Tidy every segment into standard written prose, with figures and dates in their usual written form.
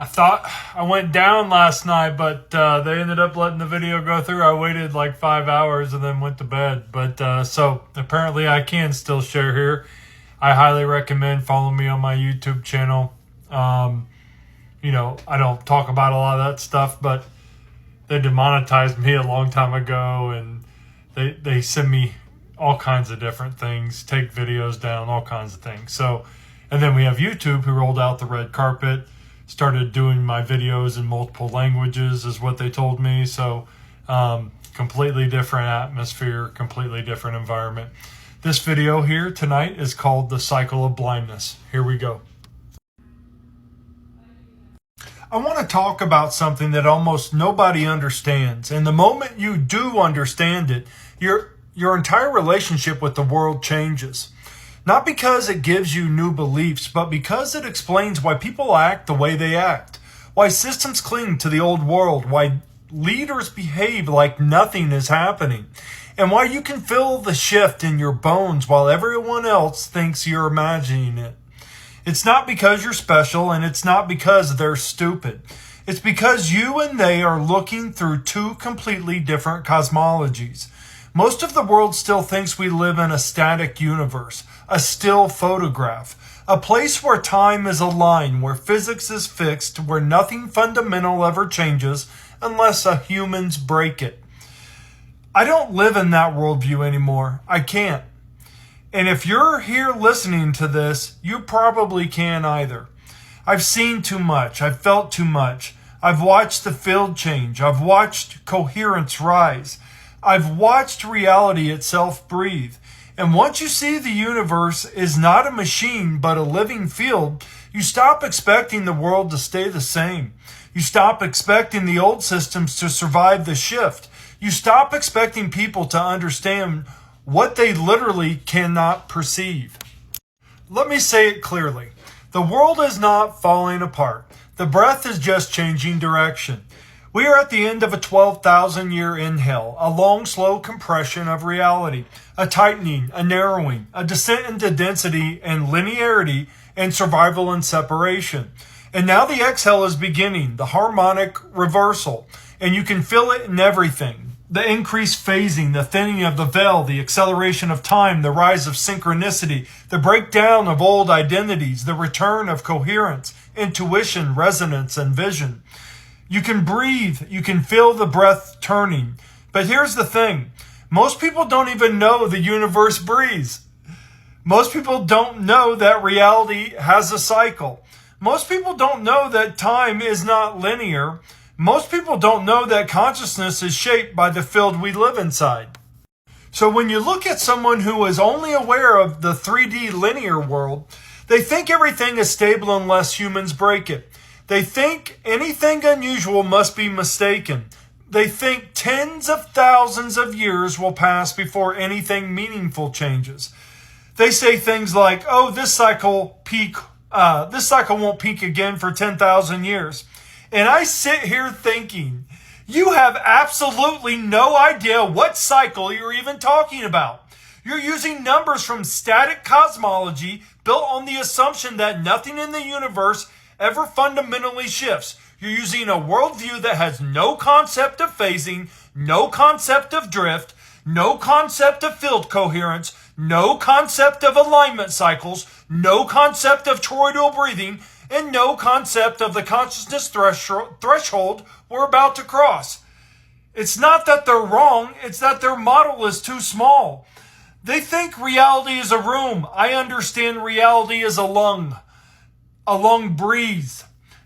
I thought I went down last night, but they ended up letting the video go through. I waited like 5 hours and then went to bed. But so apparently I can still share here. I highly recommend following me on my YouTube channel. You know, I don't talk about a lot of that stuff, but they demonetized me a long time ago, and they send me all kinds of different things, take videos down, all kinds of things. So, and then we have YouTube, who rolled out the red carpet, started doing my videos in multiple languages, is what they told me. So, completely different atmosphere, completely different environment. This video here tonight is called The Cycle of Blindness. Here we go. I want to talk about something that almost nobody understands. And the moment you do understand it, your entire relationship with the world changes. Not because it gives you new beliefs, but because it explains why people act the way they act. Why systems cling to the old world. Why leaders behave like nothing is happening. And why you can feel the shift in your bones while everyone else thinks you're imagining it. It's not because you're special, and it's not because they're stupid. It's because you and they are looking through two completely different cosmologies. Most of the world still thinks we live in a static universe, a still photograph, a place where time is a line, where physics is fixed, where nothing fundamental ever changes unless humans break it. I don't live in that worldview anymore. I can't. And if you're here listening to this, you probably can't either. I've seen too much. I've felt too much. I've watched the field change. I've watched coherence rise. I've watched reality itself breathe. And once you see the universe is not a machine but a living field, you stop expecting the world to stay the same. You stop expecting the old systems to survive the shift. You stop expecting people to understand what they literally cannot perceive. Let me say it clearly. The world is not falling apart. The breath is just changing direction. We are at the end of a 12,000-year inhale, a long, slow compression of reality, a tightening, a narrowing, a descent into density and linearity, and survival and separation. And now the exhale is beginning, the harmonic reversal, and you can feel it in everything. The increased phasing, the thinning of the veil, the acceleration of time, the rise of synchronicity, the breakdown of old identities, the return of coherence, intuition, resonance, and vision. You can breathe, you can feel the breath turning. But here's the thing. Most people don't even know the universe breathes. Most people don't know that reality has a cycle. Most people don't know that time is not linear. Most people don't know that consciousness is shaped by the field we live inside. So when you look at someone who is only aware of the 3D linear world, they think everything is stable unless humans break it. They think anything unusual must be mistaken. They think tens of thousands of years will pass before anything meaningful changes. They say things like, "Oh, this cycle won't peak again for 10,000 years." And I sit here thinking, you have absolutely no idea what cycle you're even talking about. You're using numbers from static cosmology built on the assumption that nothing in the universe ever fundamentally shifts. You're using a worldview that has no concept of phasing, no concept of drift, no concept of field coherence, no concept of alignment cycles, no concept of toroidal breathing, and no concept of the consciousness threshold we're about to cross. It's not that they're wrong, it's that their model is too small. They think reality is a room. I understand reality is a lung breathe.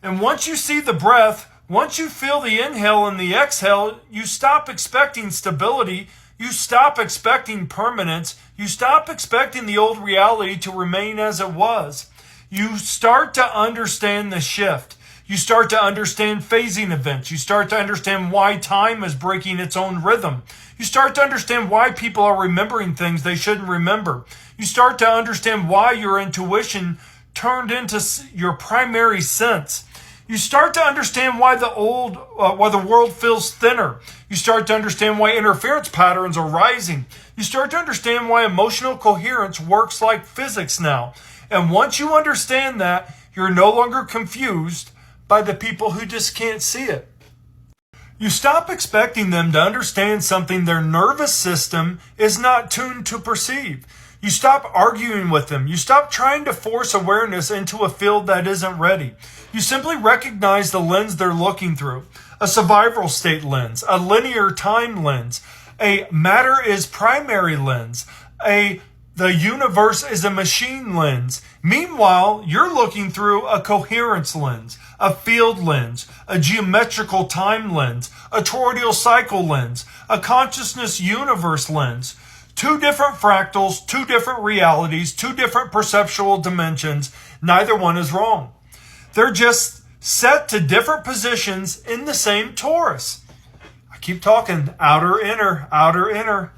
And once you see the breath, once you feel the inhale and the exhale, you stop expecting stability, you stop expecting permanence, you stop expecting the old reality to remain as it was. You start to understand the shift. You start to understand phasing events. You start to understand why time is breaking its own rhythm. You start to understand why people are remembering things they shouldn't remember. You start to understand why your intuition turned into your primary sense. You start to understand why the world feels thinner. You start to understand why interference patterns are rising. You start to understand why emotional coherence works like physics now. And once you understand that, you're no longer confused, by the people who just can't see it. You stop expecting them to understand something their nervous system is not tuned to perceive. You stop arguing with them. You stop trying to force awareness into a field that isn't ready. You simply recognize the lens they're looking through. A survival state lens, a linear time lens, a matter is primary lens, the universe is a machine lens. Meanwhile, you're looking through a coherence lens, a field lens, a geometrical time lens, a toroidal cycle lens, a consciousness universe lens. Two different fractals, two different realities, two different perceptual dimensions. Neither one is wrong. They're just set to different positions in the same torus. I keep talking outer, inner, outer, inner.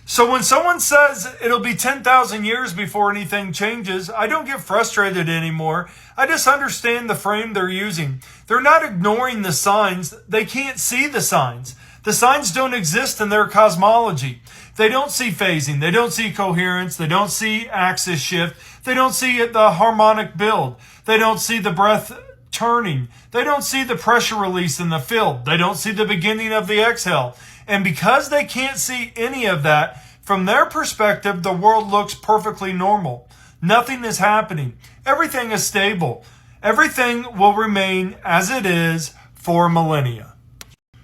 So when someone says it'll be 10,000 years before anything changes, I don't get frustrated anymore. I just understand the frame they're using. They're not ignoring the signs. They can't see the signs. The signs don't exist in their cosmology. They don't see phasing. They don't see coherence. They don't see axis shift. They don't see the harmonic build. They don't see the breath turning. They don't see the pressure release in the field. They don't see the beginning of the exhale. And because they can't see any of that, from their perspective, the world looks perfectly normal. Nothing is happening. Everything is stable. Everything will remain as it is for millennia.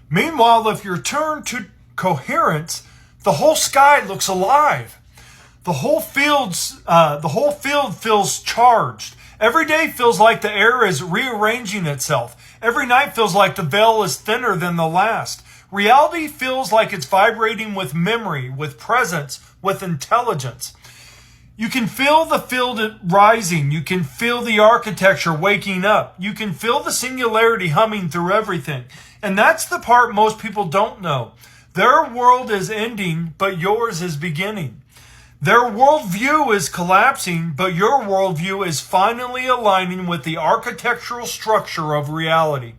Meanwhile, if you turn to coherence, the whole sky looks alive. The whole field feels charged. Every day feels like the air is rearranging itself. Every night feels like the veil is thinner than the last. Reality feels like it's vibrating with memory, with presence, with intelligence. You can feel the field rising. You can feel the architecture waking up. You can feel the singularity humming through everything. And that's the part most people don't know. Their world is ending, but yours is beginning. Their worldview is collapsing, but your worldview is finally aligning with the architectural structure of reality.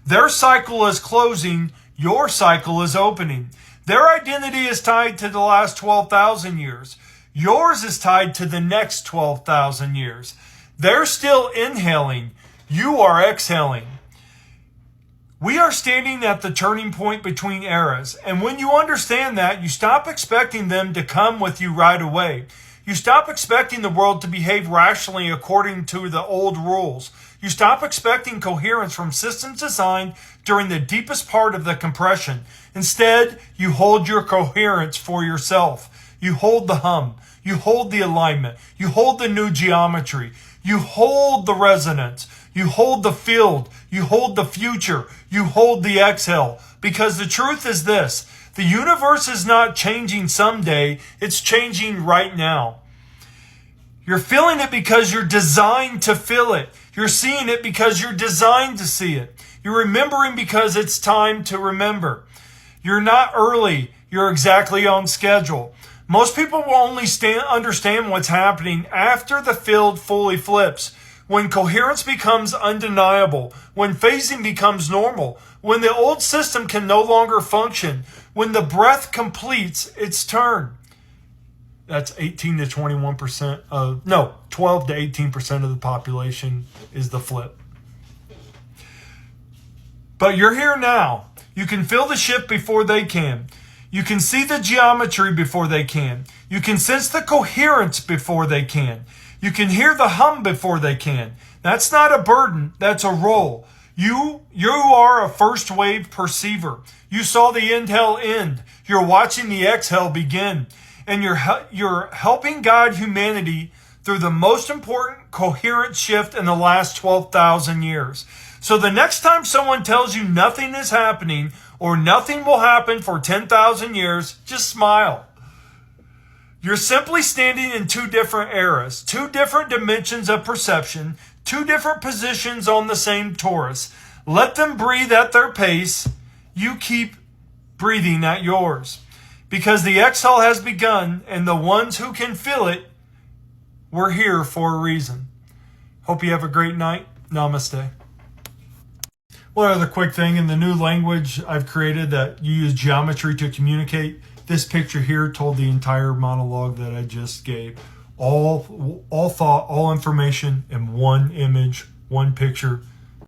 Their cycle is closing. Your cycle is opening. Their identity is tied to the last 12,000 years. Yours is tied to the next 12,000 years. They're still inhaling. You are exhaling. We are standing at the turning point between eras. And when you understand that, you stop expecting them to come with you right away. You stop expecting the world to behave rationally according to the old rules. You stop expecting coherence from systems designed during the deepest part of the compression. Instead, you hold your coherence for yourself. You hold the hum. You hold the alignment. You hold the new geometry. You hold the resonance. You hold the field. You hold the future. You hold the exhale. Because the truth is this: the universe is not changing someday. It's changing right now. You're feeling it because you're designed to feel it. You're seeing it because you're designed to see it. You're remembering because it's time to remember. You're not early. You're exactly on schedule. Most people will only understand what's happening after the field fully flips. When coherence becomes undeniable. When phasing becomes normal. When the old system can no longer function. When the breath completes its turn. That's 18 to 21% of, no, 12 to 18% of the population is the flip. But you're here now. You can feel the shift before they can. You can see the geometry before they can. You can sense the coherence before they can. You can hear the hum before they can. That's not a burden. That's a role. You are a first wave perceiver. You saw the inhale end. You're watching the exhale begin. And you're helping guide humanity through the most important coherent shift in the last 12,000 years. So the next time someone tells you nothing is happening or nothing will happen for 10,000 years, just smile. You're simply standing in two different eras, two different dimensions of perception, two different positions on the same torus. Let them breathe at their pace. You keep breathing at yours. Because the exhale has begun, and the ones who can feel it, we're here for a reason. Hope you have a great night. Namaste. One other quick thing, in the new language I've created that you use geometry to communicate, this picture here told the entire monologue that I just gave. All thought, all information in one image, one picture.